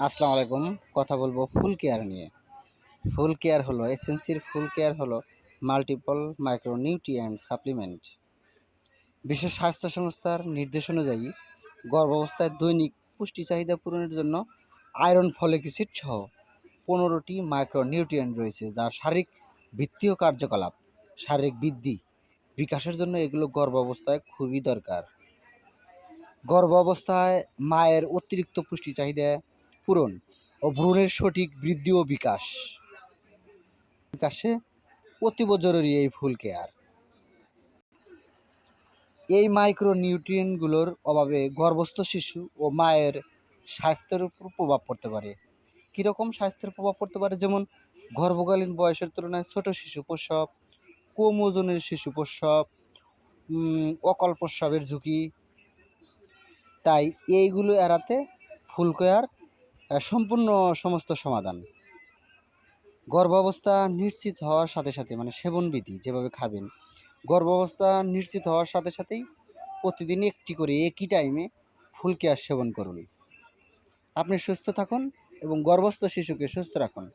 আসসালামু আলাইকুম। কথা বলবো ফুল কেয়ার নিয়ে। ফুল কেয়ার হলো এসএমসির ফুল কেয়ার হলো মাল্টিপল মাইক্রোনিউট্রিয়েন্ট সাপ্লিমেন্ট। বিশ্ব স্বাস্থ্য সংস্থার নির্দেশ অনুযায়ী গর্ভাবস্থায় দৈনিক পুষ্টি চাহিদা পূরণের জন্য আয়রন, ফলিক অ্যাসিড সহ 15টি মাইক্রোনিউট্রিয়েন্ট রয়েছে, যা শারীরিক ভিত্তিক কার্যকলাপ, শারীরিক বৃদ্ধি, বিকাশের জন্য এগুলো গর্ভাবস্থায় খুবই দরকার। গর্ভাবস্থায় মায়ের অতিরিক্ত পুষ্টি চাহিদা পূরণ ও ভ্রূণের সঠিক বৃদ্ধি ও বিকাশে অতীব জরুরি এই ফুল কেয়ার। এই মাইক্রোনিউট্রিয়েন্টগুলোর অভাবে গর্ভস্থ শিশু ও মায়ের স্বাস্থ্যের উপর প্রভাব পড়তে পারে। কীরকম স্বাস্থ্যের প্রভাব পড়তে পারে? যেমন গর্ভকালীন বয়সের তুলনায় ছোট শিশু প্রসব, কম ওজনের শিশু প্রসব, অকাল প্রসবের ঝুঁকি। তাই এইগুলো এড়াতে ফুল কেয়ার সম্পূর্ণ সমস্ত সমাধান। গর্ভাবস্থা নিশ্চিত হওয়ার সাথে সাথে সেবনবিধি যেভাবে খাবেন, গর্ভাবস্থা নিশ্চিত হওয়ার সাথে সাথেই প্রতিদিন একটি করে একই টাইমে ফুল কেয়ার সেবন করুন। আপনি সুস্থ থাকুন এবং গর্ভস্থ শিশুকে সুস্থ রাখুন।